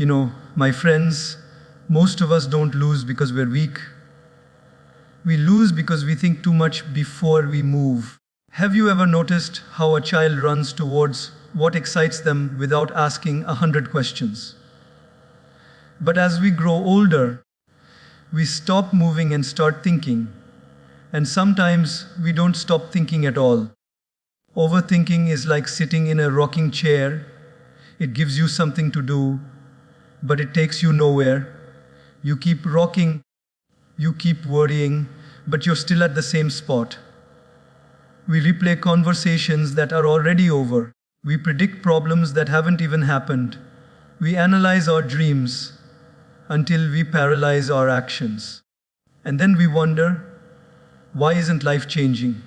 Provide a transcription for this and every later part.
My friends, most of us don't lose because we're weak. We lose because we think too much before we move. Have you ever noticed how a child runs towards what excites them without asking 100 questions? But as we grow older, we stop moving and start thinking. And sometimes we don't stop thinking at all. Overthinking is like sitting in a rocking chair. It gives you something to do, but it takes you nowhere. You keep rocking, you keep worrying, but you're still at the same spot. We replay conversations that are already over. We predict problems that haven't even happened. We analyze our dreams until we paralyze our actions. And then we wonder, why isn't life changing?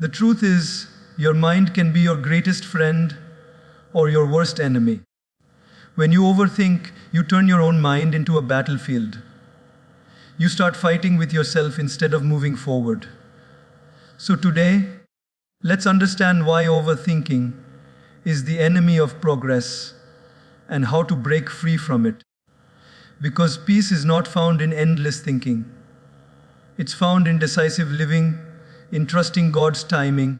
The truth is, your mind can be your greatest friend or your worst enemy. When you overthink, you turn your own mind into a battlefield. You start fighting with yourself instead of moving forward. So today, let's understand why overthinking is the enemy of progress and how to break free from it. Because peace is not found in endless thinking. It's found in decisive living, in trusting God's timing,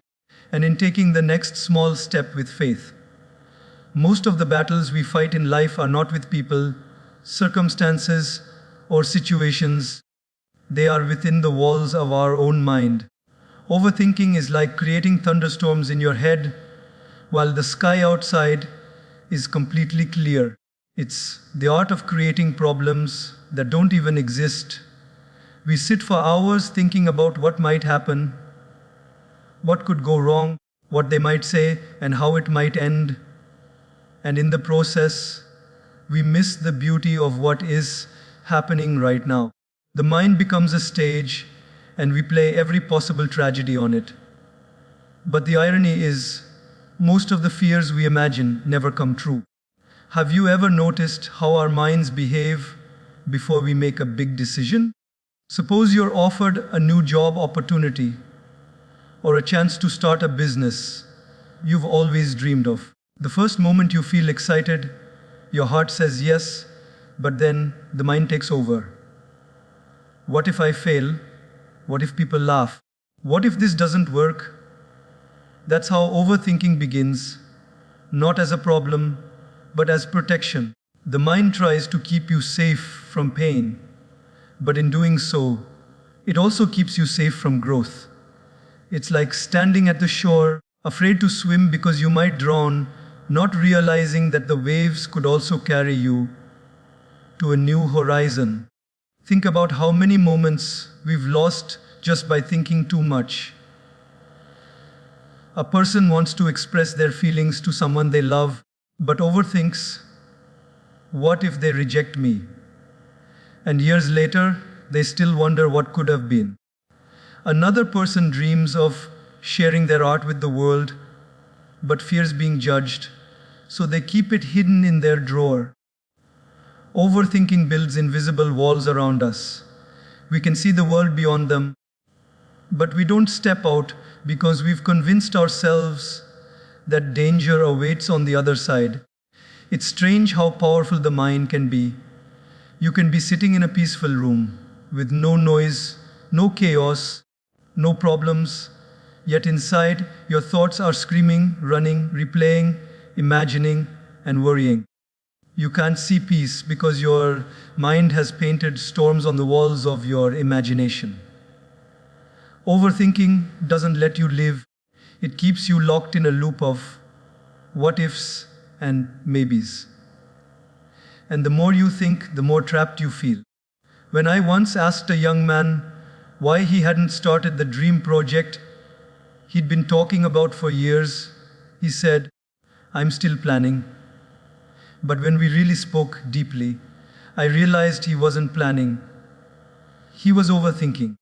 and in taking the next small step with faith. Most of the battles we fight in life are not with people, circumstances, or situations. They are within the walls of our own mind. Overthinking is like creating thunderstorms in your head while the sky outside is completely clear. It's the art of creating problems that don't even exist. We sit for hours thinking about what might happen, what could go wrong, what they might say, and how it might end. And in the process, we miss the beauty of what is happening right now. The mind becomes a stage, and we play every possible tragedy on it. But the irony is, most of the fears we imagine never come true. Have you ever noticed how our minds behave before we make a big decision? Suppose you're offered a new job opportunity or a chance to start a business you've always dreamed of. The first moment you feel excited, your heart says yes, but then the mind takes over. What if I fail? What if people laugh? What if this doesn't work? That's how overthinking begins, not as a problem, but as protection. The mind tries to keep you safe from pain, but in doing so, it also keeps you safe from growth. It's like standing at the shore, afraid to swim because you might drown, not realizing that the waves could also carry you to a new horizon. Think about how many moments we've lost just by thinking too much. A person wants to express their feelings to someone they love, but overthinks, what if they reject me? And years later, they still wonder what could have been. Another person dreams of sharing their art with the world, but fears being judged, so they keep it hidden in their drawer. Overthinking builds invisible walls around us. We can see the world beyond them, but we don't step out because we've convinced ourselves that danger awaits on the other side. It's strange how powerful the mind can be. You can be sitting in a peaceful room with no noise, no chaos, no problems, yet inside your thoughts are screaming, running, replaying, imagining, and worrying. You can't see peace because your mind has painted storms on the walls of your imagination. Overthinking doesn't let you live. It keeps you locked in a loop of what ifs and maybes. And the more you think, the more trapped you feel. When I once asked a young man why he hadn't started the dream project he'd been talking about for years, he said, "I'm still planning." But when we really spoke deeply, I realized he wasn't planning. He was overthinking.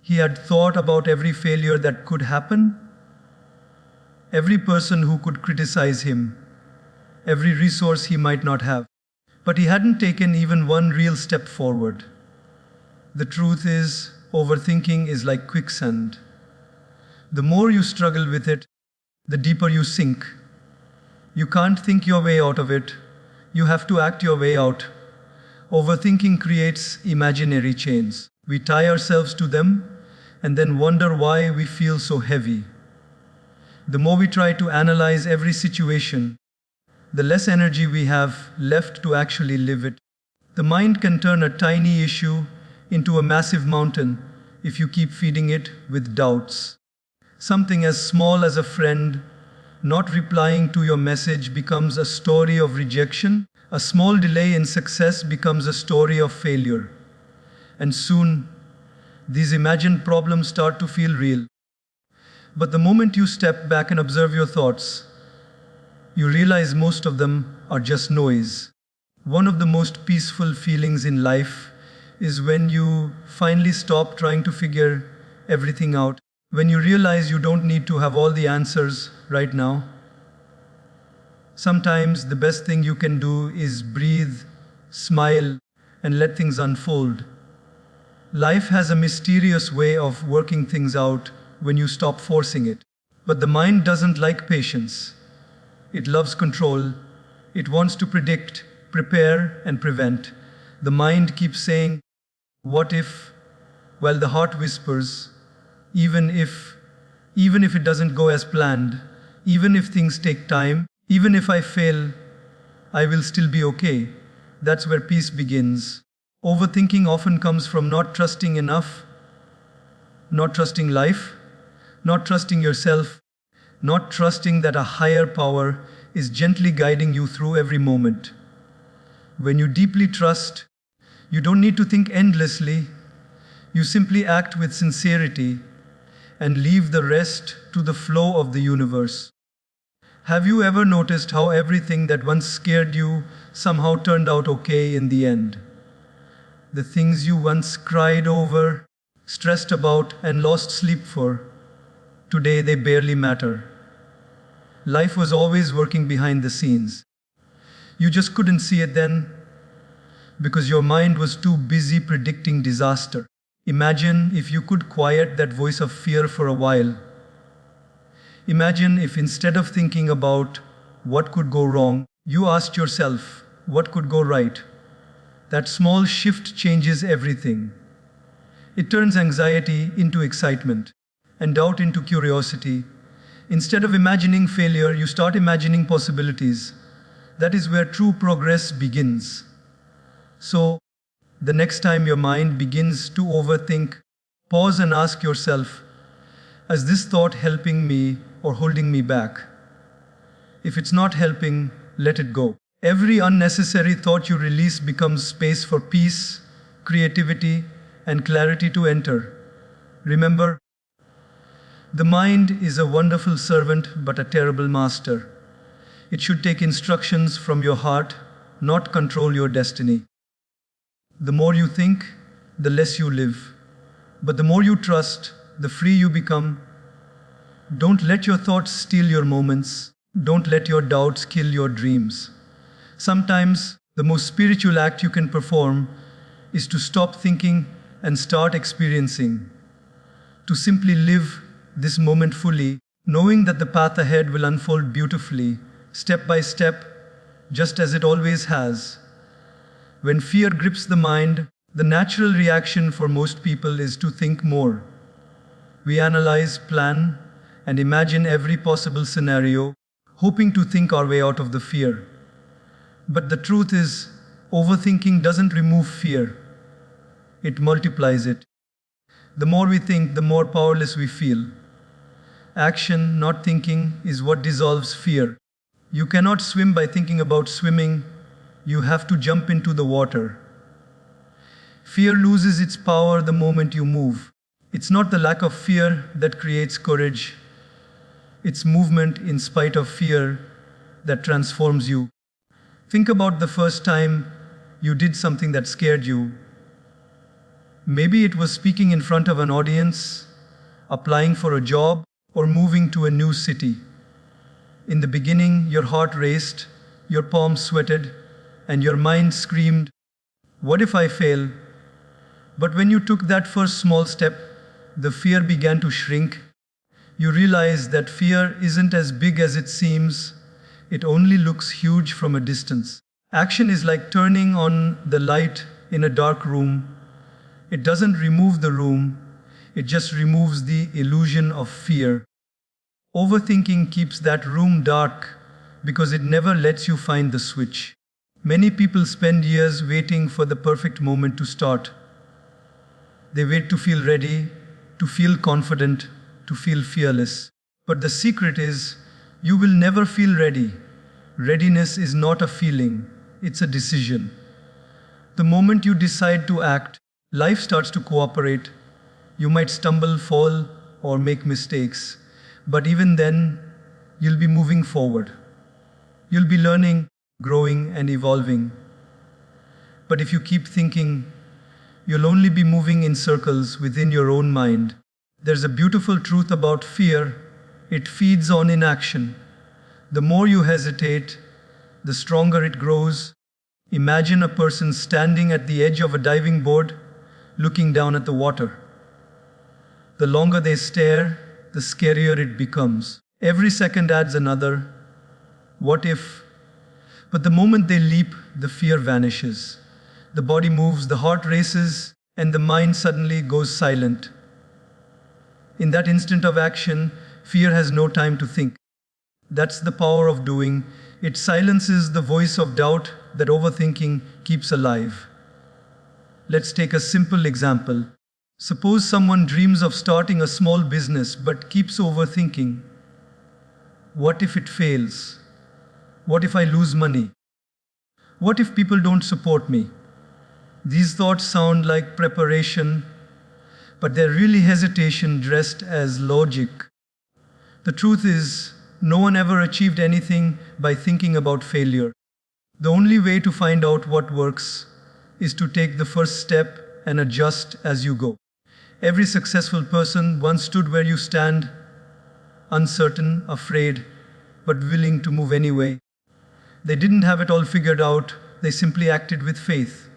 He had thought about every failure that could happen, every person who could criticize him, every resource he might not have. But he hadn't taken even one real step forward. The truth is, overthinking is like quicksand. The more you struggle with it, the deeper you sink. You can't think your way out of it. You have to act your way out. Overthinking creates imaginary chains. We tie ourselves to them and then wonder why we feel so heavy. The more we try to analyze every situation, the less energy we have left to actually live it. The mind can turn a tiny issue into a massive mountain if you keep feeding it with doubts. Something as small as a friend not replying to your message becomes a story of rejection. A small delay in success becomes a story of failure. And soon, these imagined problems start to feel real. But the moment you step back and observe your thoughts, you realize most of them are just noise. One of the most peaceful feelings in life is when you finally stop trying to figure everything out, when you realize you don't need to have all the answers right now. Sometimes the best thing you can do is breathe, smile, and let things unfold. Life has a mysterious way of working things out when you stop forcing it. But the mind doesn't like patience. It loves control. It wants to predict, prepare, and prevent. The mind keeps saying, "What if?" while the heart whispers, even if it doesn't go as planned, even if things take time, even if I fail, I will still be okay. That's where peace begins. Overthinking often comes from not trusting enough, not trusting life, not trusting yourself, not trusting that a higher power is gently guiding you through every moment. When you deeply trust, you don't need to think endlessly. You simply act with sincerity and leave the rest to the flow of the universe. Have you ever noticed how everything that once scared you somehow turned out okay in the end? The things you once cried over, stressed about, and lost sleep for, today they barely matter. Life was always working behind the scenes. You just couldn't see it then because your mind was too busy predicting disaster. Imagine if you could quiet that voice of fear for a while. Imagine if instead of thinking about what could go wrong, you asked yourself, what could go right? That small shift changes everything. It turns anxiety into excitement and doubt into curiosity. Instead of imagining failure, you start imagining possibilities. That is where true progress begins. So, the next time your mind begins to overthink, pause and ask yourself, is this thought helping me or holding me back? If it's not helping, let it go. Every unnecessary thought you release becomes space for peace, creativity, and clarity to enter. Remember, the mind is a wonderful servant but a terrible master. It should take instructions from your heart, not control your destiny. The more you think, the less you live. But the more you trust, the free you become. Don't let your thoughts steal your moments. Don't let your doubts kill your dreams. Sometimes, the most spiritual act you can perform is to stop thinking and start experiencing. To simply live this moment fully, knowing that the path ahead will unfold beautifully, step by step, just as it always has. When fear grips the mind, the natural reaction for most people is to think more. We analyze, plan, and imagine every possible scenario, hoping to think our way out of the fear. But the truth is, overthinking doesn't remove fear. It multiplies it. The more we think, the more powerless we feel. Action, not thinking, is what dissolves fear. You cannot swim by thinking about swimming. You have to jump into the water. Fear loses its power the moment you move. It's not the lack of fear that creates courage. It's movement in spite of fear that transforms you. Think about the first time you did something that scared you. Maybe it was speaking in front of an audience, applying for a job, or moving to a new city. In the beginning, your heart raced, your palms sweated, and your mind screamed, "What if I fail?" But when you took that first small step, the fear began to shrink. You realize that fear isn't as big as it seems. It only looks huge from a distance. Action is like turning on the light in a dark room. It doesn't remove the room, it just removes the illusion of fear. Overthinking keeps that room dark because it never lets you find the switch. Many people spend years waiting for the perfect moment to start. They wait to feel ready, to feel confident, to feel fearless. But the secret is, you will never feel ready. Readiness is not a feeling, it's a decision. The moment you decide to act, life starts to cooperate. You might stumble, fall, or make mistakes. But even then, you'll be moving forward. You'll be learning, growing, and evolving. But if you keep thinking, you'll only be moving in circles within your own mind. There's a beautiful truth about fear. It feeds on inaction. The more you hesitate, the stronger it grows. Imagine a person standing at the edge of a diving board, looking down at the water. The longer they stare, the scarier it becomes. Every second adds another what if. But the moment they leap, the fear vanishes. The body moves, the heart races, and the mind suddenly goes silent. In that instant of action, fear has no time to think. That's the power of doing. It silences the voice of doubt that overthinking keeps alive. Let's take a simple example. Suppose someone dreams of starting a small business but keeps overthinking. What if it fails? What if I lose money? What if people don't support me? These thoughts sound like preparation, but they're really hesitation dressed as logic. The truth is, no one ever achieved anything by thinking about failure. The only way to find out what works is to take the first step and adjust as you go. Every successful person once stood where you stand, uncertain, afraid, but willing to move anyway. They didn't have it all figured out, they simply acted with faith.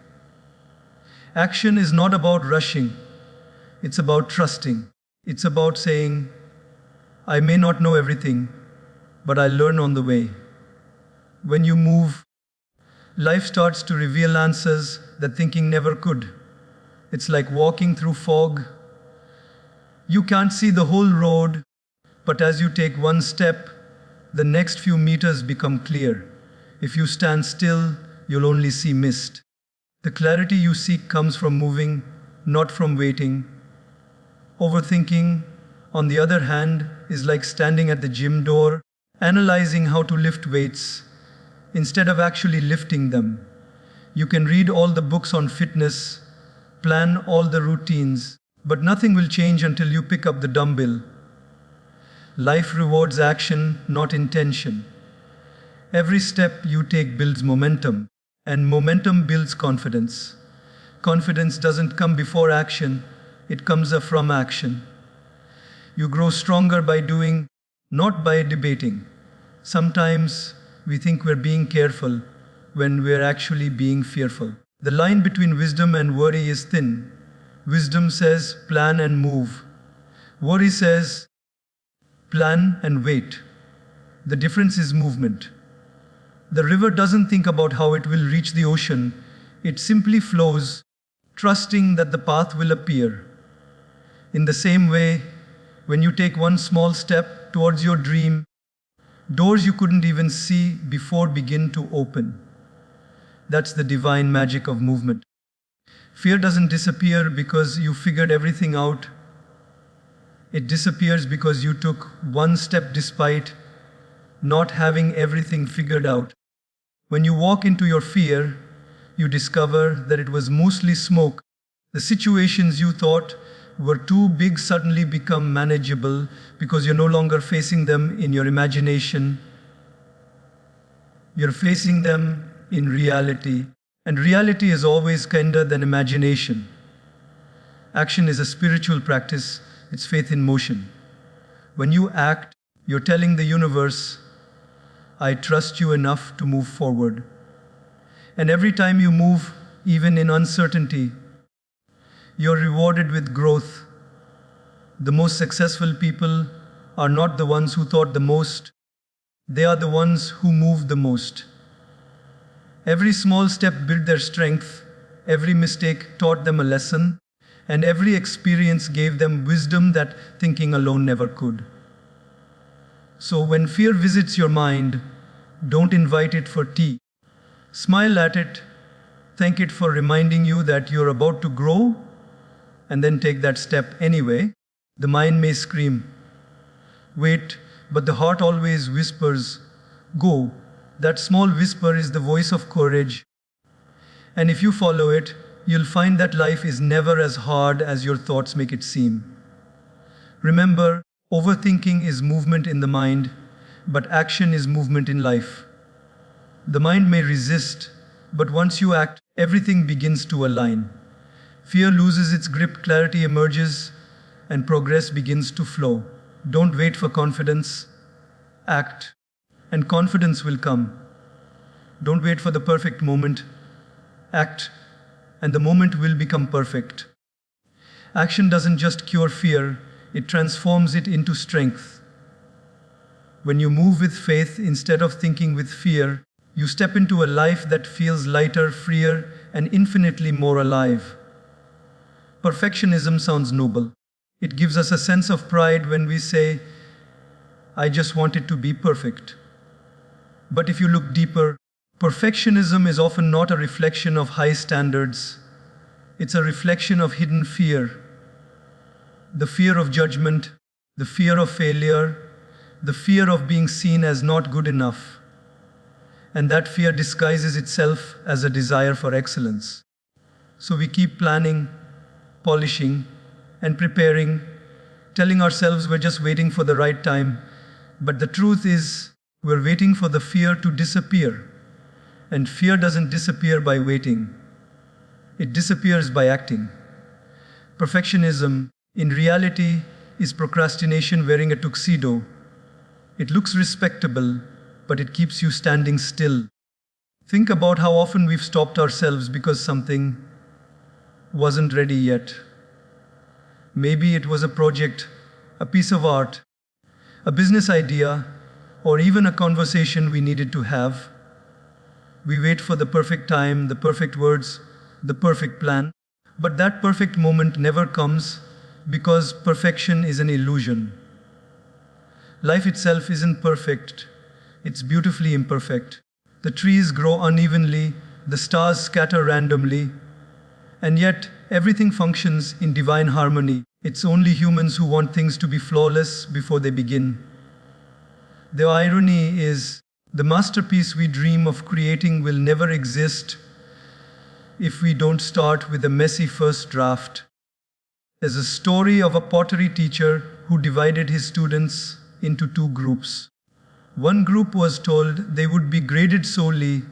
Action is not about rushing, it's about trusting. It's about saying, I may not know everything, but I learn on the way. When you move, life starts to reveal answers that thinking never could. It's like walking through fog. You can't see the whole road, but as you take one step, the next few meters become clear. If you stand still, you'll only see mist. The clarity you seek comes from moving, not from waiting. Overthinking, on the other hand, is like standing at the gym door, analyzing how to lift weights, instead of actually lifting them. You can read all the books on fitness, plan all the routines, but nothing will change until you pick up the dumbbell. Life rewards action, not intention. Every step you take builds momentum, and momentum builds confidence. Confidence doesn't come before action, it comes from action. You grow stronger by doing, not by debating. Sometimes we think we're being careful when we're actually being fearful. The line between wisdom and worry is thin. Wisdom says, plan and move. Worry says, plan and wait. The difference is movement. The river doesn't think about how it will reach the ocean. It simply flows, trusting that the path will appear. In the same way, when you take one small step towards your dream, doors you couldn't even see before begin to open. That's the divine magic of movement. Fear doesn't disappear because you figured everything out. It disappears because you took one step despite not having everything figured out. When you walk into your fear, you discover that it was mostly smoke. The situations you thought were too big suddenly become manageable because you're no longer facing them in your imagination. You're facing them in reality. And reality is always kinder than imagination. Action is a spiritual practice, it's faith in motion. When you act, you're telling the universe, I trust you enough to move forward. And every time you move, even in uncertainty, you're rewarded with growth. The most successful people are not the ones who thought the most, they are the ones who moved the most. Every small step built their strength, every mistake taught them a lesson, and every experience gave them wisdom that thinking alone never could. So when fear visits your mind, don't invite it for tea. Smile at it, thank it for reminding you that you're about to grow, and then take that step anyway. The mind may scream, wait, but the heart always whispers, go. That small whisper is the voice of courage. And if you follow it, you'll find that life is never as hard as your thoughts make it seem. Remember, overthinking is movement in the mind, but action is movement in life. The mind may resist, but once you act, everything begins to align. Fear loses its grip, clarity emerges, and progress begins to flow. Don't wait for confidence. Act, and confidence will come. Don't wait for the perfect moment. Act, and the moment will become perfect. Action doesn't just cure fear, it transforms it into strength. When you move with faith instead of thinking with fear, you step into a life that feels lighter, freer, and infinitely more alive. Perfectionism sounds noble. It gives us a sense of pride when we say, I just want it to be perfect. But if you look deeper, perfectionism is often not a reflection of high standards. It's a reflection of hidden fear. The fear of judgment, the fear of failure, the fear of being seen as not good enough. And that fear disguises itself as a desire for excellence. So we keep planning, polishing, and preparing, telling ourselves we're just waiting for the right time. But the truth is, we're waiting for the fear to disappear. And fear doesn't disappear by waiting. It disappears by acting. Perfectionism, in reality, is procrastination wearing a tuxedo. It looks respectable, but it keeps you standing still. Think about how often we've stopped ourselves because something wasn't ready yet. Maybe it was a project, a piece of art, a business idea, or even a conversation we needed to have. We wait for the perfect time, the perfect words, the perfect plan. But that perfect moment never comes because perfection is an illusion. Life itself isn't perfect. It's beautifully imperfect. The trees grow unevenly, the stars scatter randomly, and yet everything functions in divine harmony. It's only humans who want things to be flawless before they begin. The irony is, the masterpiece we dream of creating will never exist if we don't start with a messy first draft. There's a story of a pottery teacher who divided his students into two groups. One group was told they would be graded solely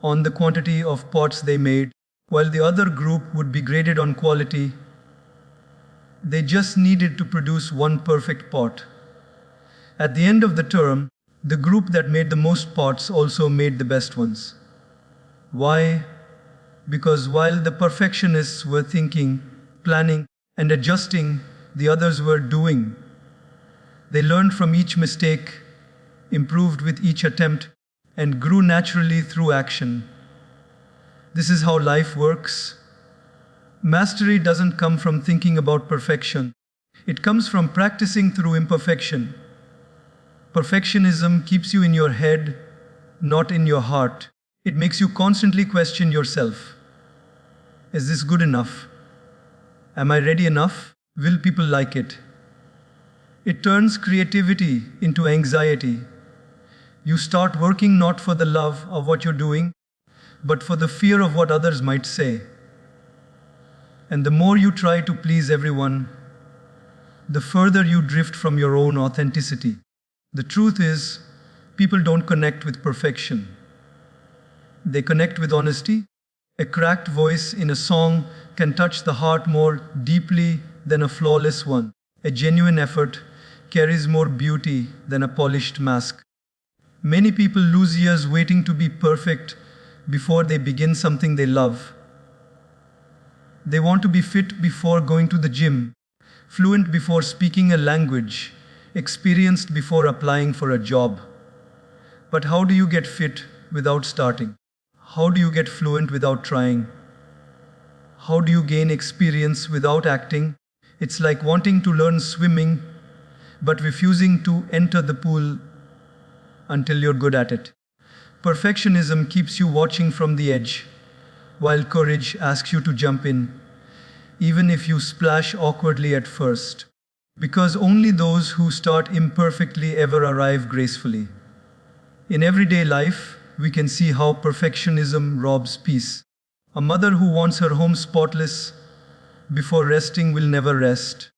on the quantity of pots they made, while the other group would be graded on quality. They just needed to produce one perfect pot. At the end of the term, the group that made the most pots also made the best ones. Why? Because while the perfectionists were thinking, planning, and adjusting, the others were doing. They learned from each mistake, improved with each attempt, and grew naturally through action. This is how life works. Mastery doesn't come from thinking about perfection. It comes from practicing through imperfection. Perfectionism keeps you in your head, not in your heart. It makes you constantly question yourself. Is this good enough? Am I ready enough? Will people like it? It turns creativity into anxiety. You start working not for the love of what you're doing, but for the fear of what others might say. And the more you try to please everyone, the further you drift from your own authenticity. The truth is, people don't connect with perfection. They connect with honesty. A cracked voice in a song can touch the heart more deeply than a flawless one. A genuine effort carries more beauty than a polished mask. Many people lose years waiting to be perfect before they begin something they love. They want to be fit before going to the gym, fluent before speaking a language, experienced before applying for a job. But how do you get fit without starting? How do you get fluent without trying? How do you gain experience without acting? It's like wanting to learn swimming but refusing to enter the pool until you're good at it. Perfectionism keeps you watching from the edge, while courage asks you to jump in, even if you splash awkwardly at first. Because only those who start imperfectly ever arrive gracefully. In everyday life, we can see how perfectionism robs peace. A mother who wants her home spotless before resting will never rest.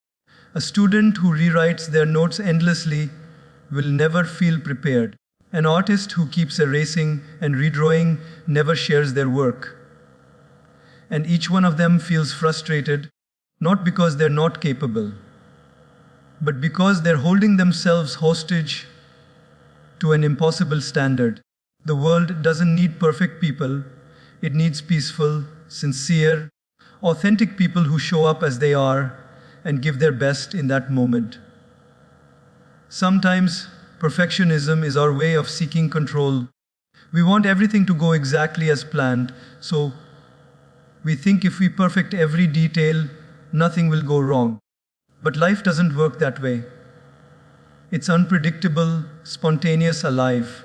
A student who rewrites their notes endlessly will never feel prepared. An artist who keeps erasing and redrawing never shares their work. And each one of them feels frustrated, not because they're not capable, but because they're holding themselves hostage to an impossible standard. The world doesn't need perfect people, it needs peaceful, sincere, authentic people who show up as they are and give their best in that moment. Sometimes, perfectionism is our way of seeking control. We want everything to go exactly as planned, so we think if we perfect every detail, nothing will go wrong. But life doesn't work that way. It's unpredictable, spontaneous, alive.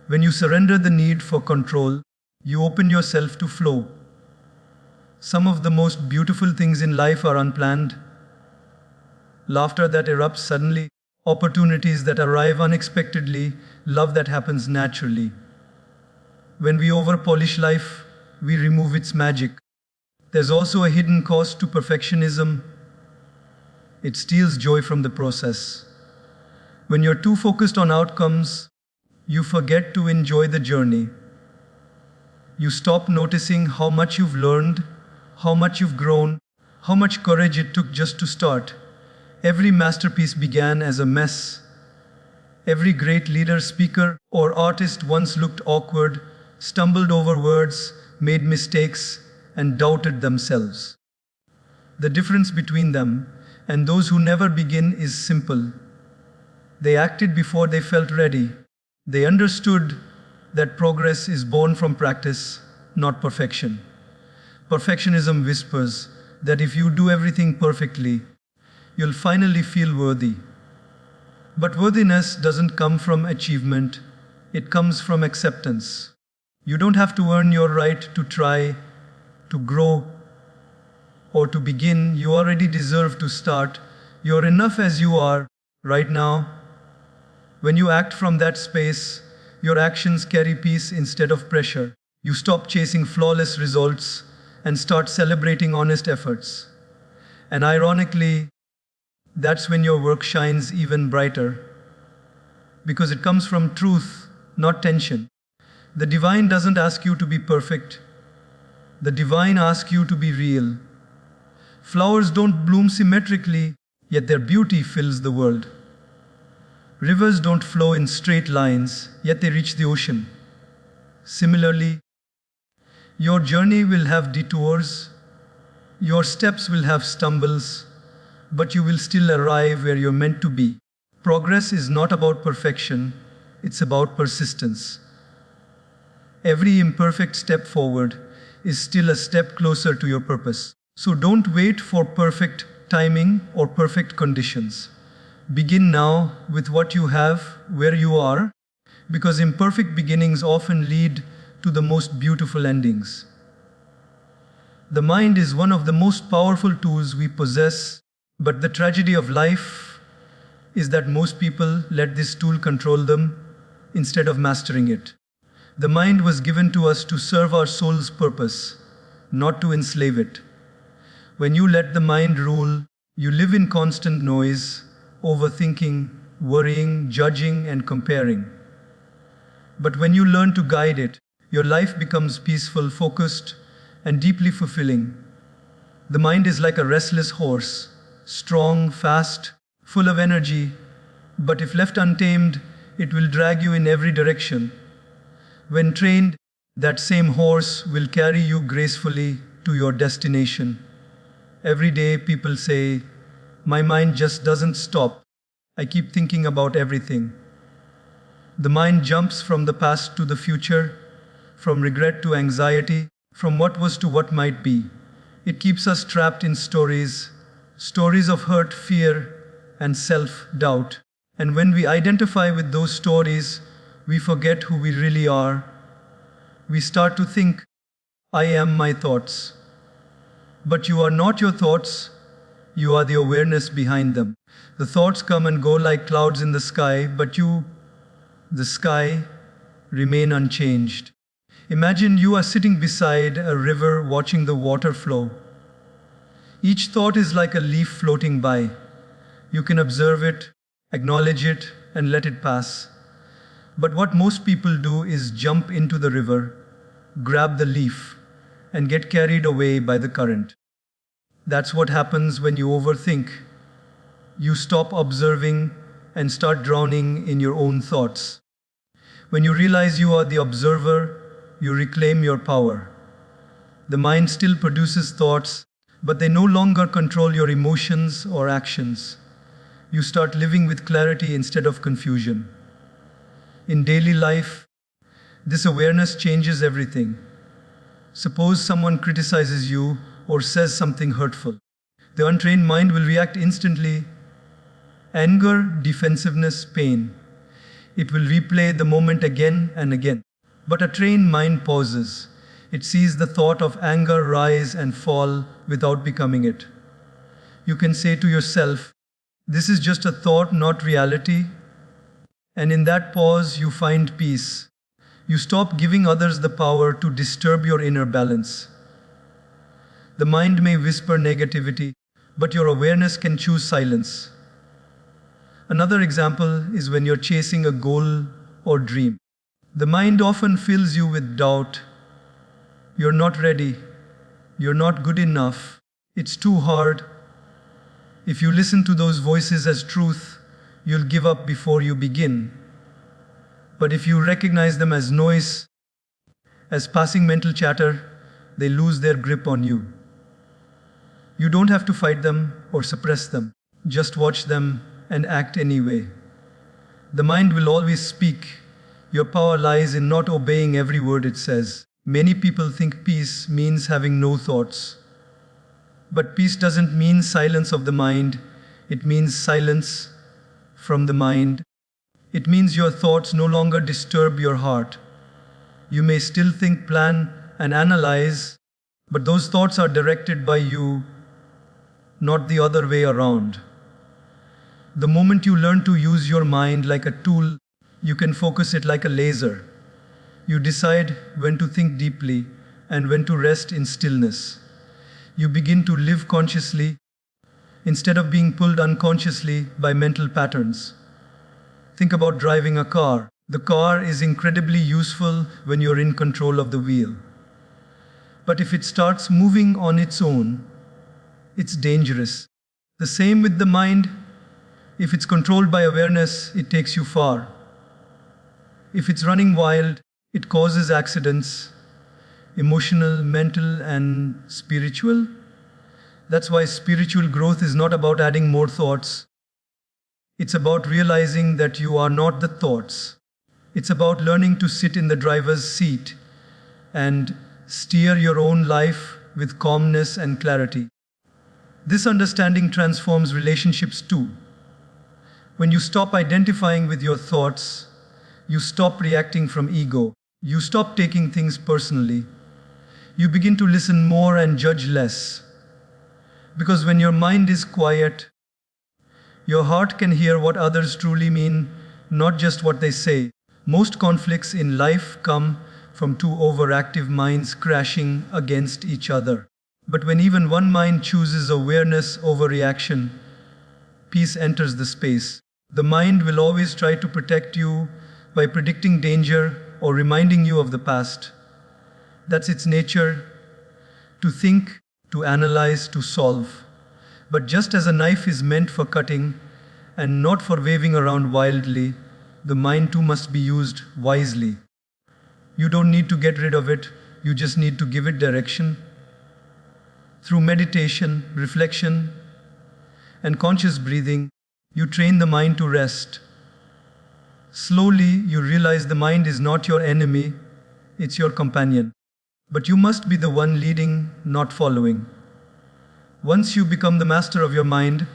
When you surrender the need for control, you open yourself to flow. Some of the most beautiful things in life are unplanned. Laughter that erupts suddenly, opportunities that arrive unexpectedly, love that happens naturally. When we over-polish life, we remove its magic. There's also a hidden cost to perfectionism. It steals joy from the process. When you're too focused on outcomes, you forget to enjoy the journey. You stop noticing how much you've learned, how much you've grown, how much courage it took just to start. Every masterpiece began as a mess. Every great leader, speaker, or artist once looked awkward, stumbled over words, made mistakes, and doubted themselves. The difference between them and those who never begin is simple. They acted before they felt ready. They understood that progress is born from practice, not perfection. Perfectionism whispers that if you do everything perfectly, you'll finally feel worthy. But worthiness doesn't come from achievement, it comes from acceptance. You don't have to earn your right to try, to grow, or to begin. You already deserve to start. You're enough as you are, right now. When you act from that space, your actions carry peace instead of pressure. You stop chasing flawless results and start celebrating honest efforts. And ironically, that's when your work shines even brighter, because it comes from truth, not tension. The divine doesn't ask you to be perfect. The divine asks you to be real. Flowers don't bloom symmetrically, yet their beauty fills the world. Rivers don't flow in straight lines, yet they reach the ocean. Similarly, your journey will have detours, your steps will have stumbles, but you will still arrive where you're meant to be. Progress is not about perfection, it's about persistence. Every imperfect step forward is still a step closer to your purpose. So don't wait for perfect timing or perfect conditions. Begin now with what you have, where you are, because imperfect beginnings often lead to the most beautiful endings. The mind is one of the most powerful tools we possess, but the tragedy of life is that most people let this tool control them instead of mastering it. The mind was given to us to serve our soul's purpose, not to enslave it. When you let the mind rule, you live in constant noise, overthinking, worrying, judging, and comparing. But when you learn to guide it, your life becomes peaceful, focused, and deeply fulfilling. The mind is like a restless horse, strong, fast, full of energy, but if left untamed, it will drag you in every direction. When trained, that same horse will carry you gracefully to your destination. Every day people say, "My mind just doesn't stop. I keep thinking about everything." The mind jumps from the past to the future, from regret to anxiety, from what was to what might be. It keeps us trapped in stories, stories of hurt, fear, and self doubt. And when we identify with those stories, we forget who we really are. We start to think, I am my thoughts. But you are not your thoughts, you are the awareness behind them. The thoughts come and go like clouds in the sky, but you, the sky, remain unchanged. Imagine you are sitting beside a river watching the water flow. Each thought is like a leaf floating by. You can observe it, acknowledge it, and let it pass. But what most people do is jump into the river, grab the leaf, and get carried away by the current. That's what happens when you overthink. You stop observing and start drowning in your own thoughts. When you realize you are the observer, you reclaim your power. The mind still produces thoughts, but they no longer control your emotions or actions. You start living with clarity instead of confusion. In daily life, this awareness changes everything. Suppose someone criticizes you or says something hurtful. The untrained mind will react instantly. Anger, defensiveness, pain. It will replay the moment again and again. But a trained mind pauses. It sees the thought of anger rise and fall without becoming it. You can say to yourself, this is just a thought, not reality. And in that pause, you find peace. You stop giving others the power to disturb your inner balance. The mind may whisper negativity, but your awareness can choose silence. Another example is when you're chasing a goal or dream. The mind often fills you with doubt. You're not ready. You're not good enough. It's too hard. If you listen to those voices as truth, you'll give up before you begin. But if you recognize them as noise, as passing mental chatter, they lose their grip on you. You don't have to fight them or suppress them. Just watch them and act anyway. The mind will always speak. Your power lies in not obeying every word it says. Many people think peace means having no thoughts. But peace doesn't mean silence of the mind. It means silence from the mind. It means your thoughts no longer disturb your heart. You may still think, plan, and analyze, but those thoughts are directed by you, not the other way around. The moment you learn to use your mind like a tool, you can focus it like a laser. You decide when to think deeply and when to rest in stillness. You begin to live consciously instead of being pulled unconsciously by mental patterns. Think about driving a car. The car is incredibly useful when you're in control of the wheel. But if it starts moving on its own, it's dangerous. The same with the mind. If it's controlled by awareness, it takes you far. If it's running wild, it causes accidents, emotional, mental, and spiritual. That's why spiritual growth is not about adding more thoughts. It's about realizing that you are not the thoughts. It's about learning to sit in the driver's seat and steer your own life with calmness and clarity. This understanding transforms relationships too. When you stop identifying with your thoughts, you stop reacting from ego. You stop taking things personally. You begin to listen more and judge less. Because when your mind is quiet, your heart can hear what others truly mean, not just what they say. Most conflicts in life come from two overactive minds crashing against each other. But when even one mind chooses awareness over reaction, peace enters the space. The mind will always try to protect you by predicting danger or reminding you of the past. That's its nature, to think, to analyze, to solve. But just as a knife is meant for cutting and not for waving around wildly, the mind too must be used wisely. You don't need to get rid of it, you just need to give it direction. Through meditation, reflection, and conscious breathing, you train the mind to rest. Slowly, you realize the mind is not your enemy, It's your companion. But you must be the one leading, not following. Once you become the master of your mind,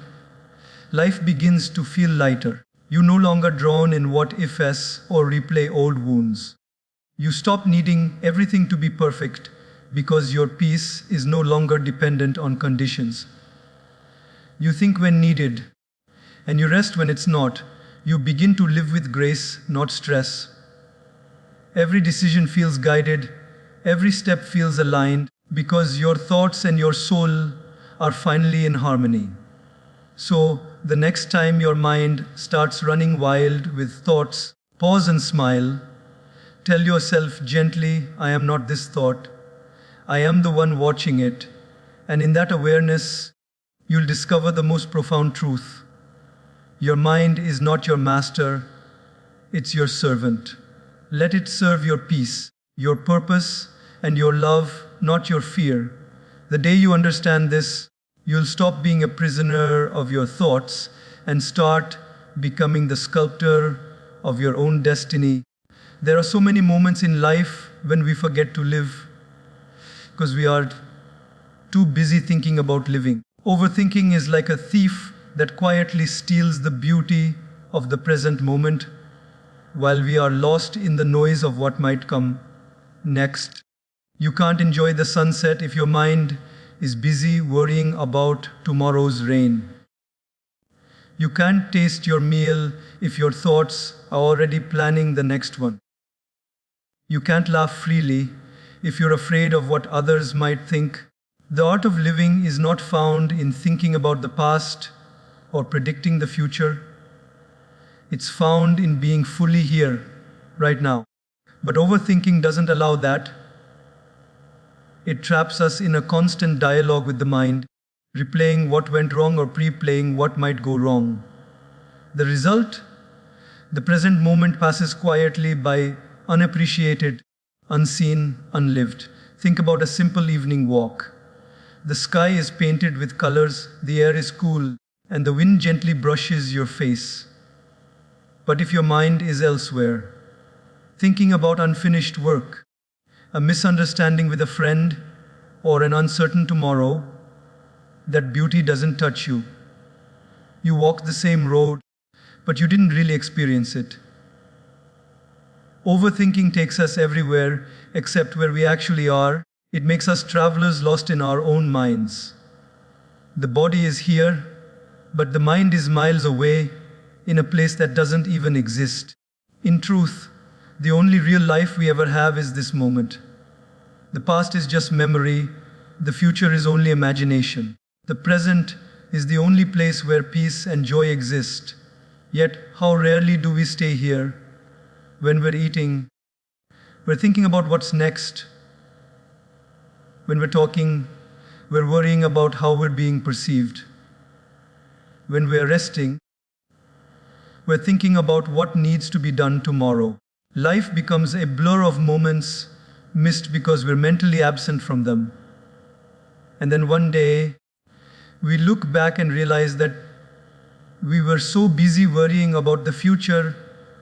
life begins to feel lighter. You no longer drown in what ifs or replay old wounds. You stop needing everything to be perfect because your peace is no longer dependent on conditions. You think when needed, and you rest when it's not. You begin to live with grace, not stress. Every decision feels guided, every step feels aligned, because your thoughts and your soul are finally in harmony. So, the next time your mind starts running wild with thoughts, pause and smile. Tell yourself gently, I am not this thought. I am the one watching it. And in that awareness, you'll discover the most profound truth. Your mind is not your master, it's your servant. Let it serve your peace, your purpose, and your love, not your fear. The day you understand this, you'll stop being a prisoner of your thoughts and start becoming the sculptor of your own destiny. There are so many moments in life when we forget to live because we are too busy thinking about living. Overthinking is like a thief that quietly steals the beauty of the present moment while we are lost in the noise of what might come next. You can't enjoy the sunset if your mind is busy worrying about tomorrow's rain. You can't taste your meal if your thoughts are already planning the next one. You can't laugh freely if you're afraid of what others might think. The art of living is not found in thinking about the past or predicting the future. It's found in being fully here, right now. But overthinking doesn't allow that. It traps us in a constant dialogue with the mind, replaying what went wrong or pre-playing what might go wrong. The result? The present moment passes quietly by, unappreciated, unseen, unlived. Think about a simple evening walk. The sky is painted with colors, the air is cool, and the wind gently brushes your face. But if your mind is elsewhere, thinking about unfinished work, a misunderstanding with a friend, or an uncertain tomorrow, that beauty doesn't touch you. You walk the same road, but you didn't really experience it. Overthinking takes us everywhere except where we actually are. It makes us travelers lost in our own minds. The body is here, but the mind is miles away in a place that doesn't even exist. In truth, the only real life we ever have is this moment. The past is just memory, the future is only imagination. The present is the only place where peace and joy exist. Yet, how rarely do we stay here? When we're eating, we're thinking about what's next. When we're talking, we're worrying about how we're being perceived. When we're resting, we're thinking about what needs to be done tomorrow. Life becomes a blur of moments missed because we're mentally absent from them. And then one day, we look back and realize that we were so busy worrying about the future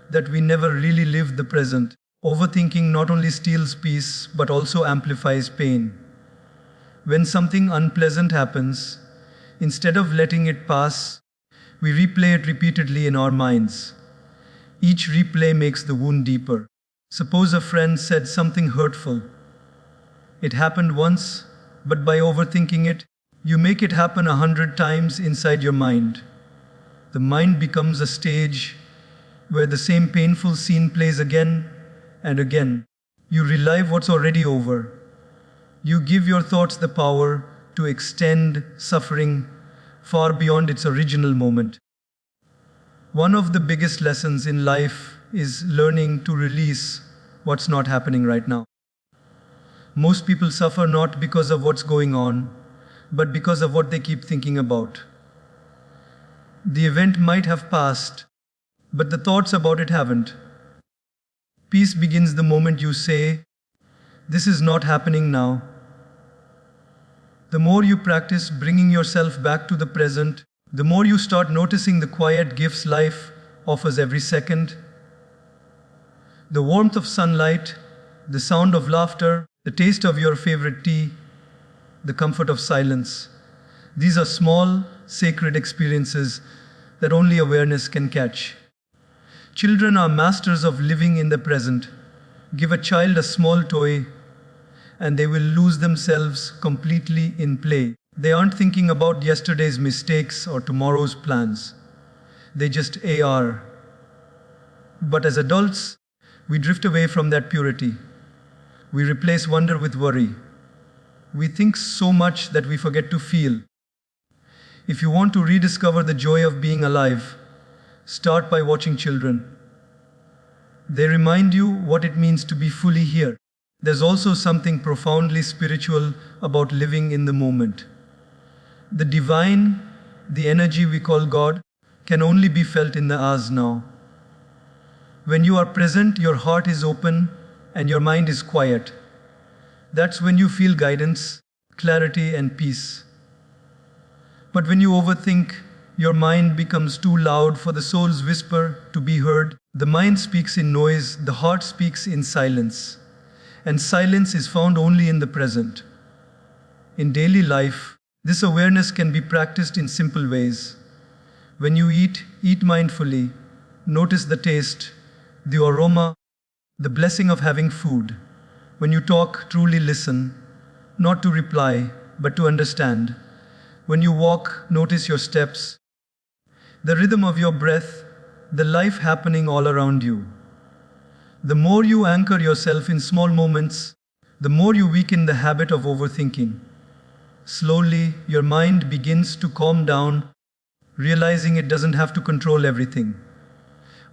that we never really lived the present. Overthinking not only steals peace, but also amplifies pain. When something unpleasant happens, instead of letting it pass, we replay it repeatedly in our minds. Each replay makes the wound deeper. Suppose a friend said something hurtful. It happened once, but by overthinking it, you make it happen 100 times inside your mind. The mind becomes a stage where the same painful scene plays again and again. You relive what's already over. You give your thoughts the power to extend suffering far beyond its original moment. One of the biggest lessons in life is learning to release what's not happening right now. Most people suffer not because of what's going on, but because of what they keep thinking about. The event might have passed, but the thoughts about it haven't. Peace begins the moment you say, "This is not happening now." The more you practice bringing yourself back to the present, the more you start noticing the quiet gifts life offers every second. The warmth of sunlight, the sound of laughter, the taste of your favorite tea, the comfort of silence. These are small, sacred experiences that only awareness can catch. Children are masters of living in the present. Give a child a small toy, and they will lose themselves completely in play. They aren't thinking about yesterday's mistakes or tomorrow's plans. They just are. But as adults, we drift away from that purity. We replace wonder with worry. We think so much that we forget to feel. If you want to rediscover the joy of being alive, start by watching children. They remind you what it means to be fully here. There's also something profoundly spiritual about living in the moment. The divine, the energy we call God, can only be felt in the hours now. When you are present, your heart is open and your mind is quiet. That's when you feel guidance, clarity, and peace. But when you overthink, your mind becomes too loud for the soul's whisper to be heard. The mind speaks in noise, the heart speaks in silence. And silence is found only in the present. In daily life, this awareness can be practiced in simple ways. When you eat mindfully. Notice the taste, the aroma, the blessing of having food. When you talk, truly listen, not to reply, but to understand. When you walk, notice your steps, the rhythm of your breath, the life happening all around you. The more you anchor yourself in small moments, the more you weaken the habit of overthinking. Slowly, your mind begins to calm down, realizing it doesn't have to control everything.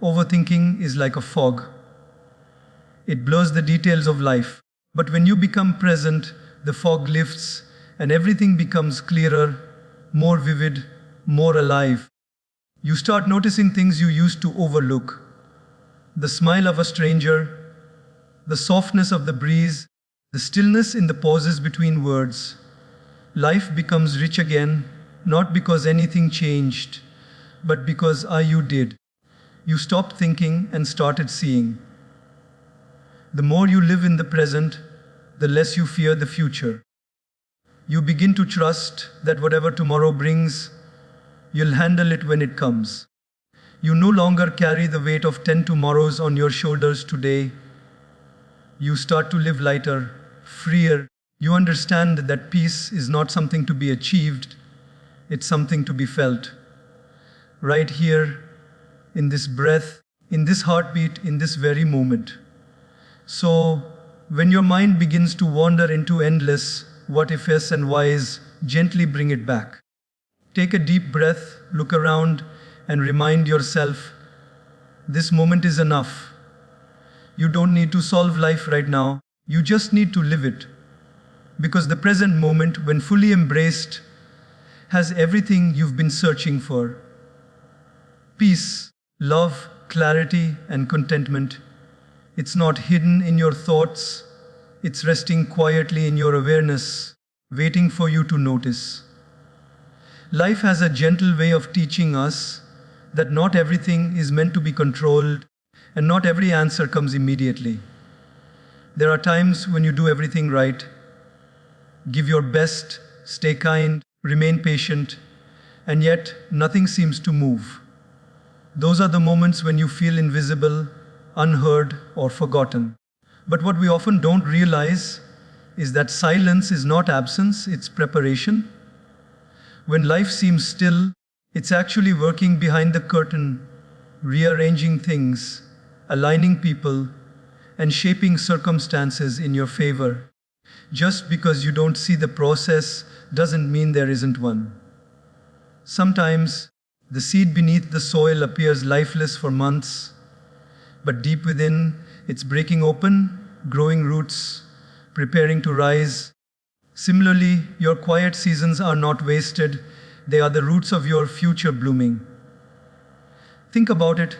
Overthinking is like a fog. It blurs the details of life. But when you become present, the fog lifts and everything becomes clearer, more vivid, more alive. You start noticing things you used to overlook. The smile of a stranger, the softness of the breeze, the stillness in the pauses between words. Life becomes rich again, not because anything changed, but because you did. You stopped thinking and started seeing. The more you live in the present, the less you fear the future. You begin to trust that whatever tomorrow brings, you'll handle it when it comes. You no longer carry the weight of 10 tomorrows on your shoulders today. You start to live lighter, freer. You understand that peace is not something to be achieved, it's something to be felt. Right here, in this breath, in this heartbeat, in this very moment. So, when your mind begins to wander into endless what ifs and whys, gently bring it back. Take a deep breath, look around, and remind yourself, this moment is enough. You don't need to solve life right now, you just need to live it. Because the present moment, when fully embraced, has everything you've been searching for. Peace, love, clarity, and contentment. It's not hidden in your thoughts, it's resting quietly in your awareness, waiting for you to notice. Life has a gentle way of teaching us that not everything is meant to be controlled, and not every answer comes immediately. There are times when you do everything right, give your best, stay kind, remain patient, and yet nothing seems to move. Those are the moments when you feel invisible, unheard, or forgotten. But what we often don't realize is that silence is not absence, it's preparation. When life seems still, it's actually working behind the curtain, rearranging things, aligning people, and shaping circumstances in your favor. Just because you don't see the process doesn't mean there isn't one. Sometimes, the seed beneath the soil appears lifeless for months, but deep within, it's breaking open, growing roots, preparing to rise. Similarly, your quiet seasons are not wasted, they are the roots of your future blooming. Think about it.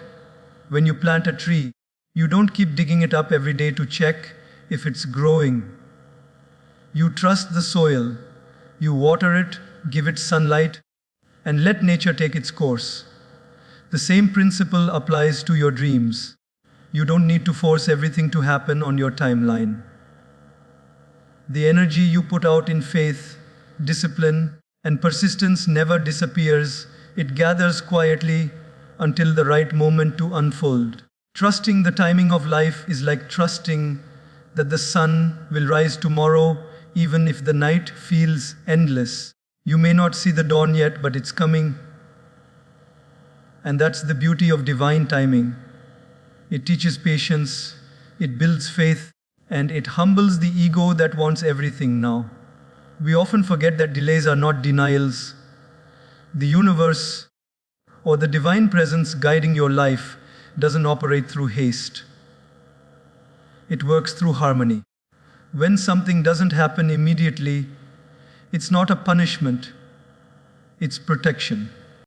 When you plant a tree, you don't keep digging it up every day to check if it's growing. You trust the soil, you water it, give it sunlight, and let nature take its course. The same principle applies to your dreams. You don't need to force everything to happen on your timeline. The energy you put out in faith, discipline, and persistence never disappears. It gathers quietly until the right moment to unfold. Trusting the timing of life is like trusting that the sun will rise tomorrow, even if the night feels endless. You may not see the dawn yet, but it's coming. And that's the beauty of divine timing. It teaches patience, it builds faith, and it humbles the ego that wants everything now. We often forget that delays are not denials. The universe, or the divine presence guiding your life, doesn't operate through haste. It works through harmony. When something doesn't happen immediately, it's not a punishment, it's protection.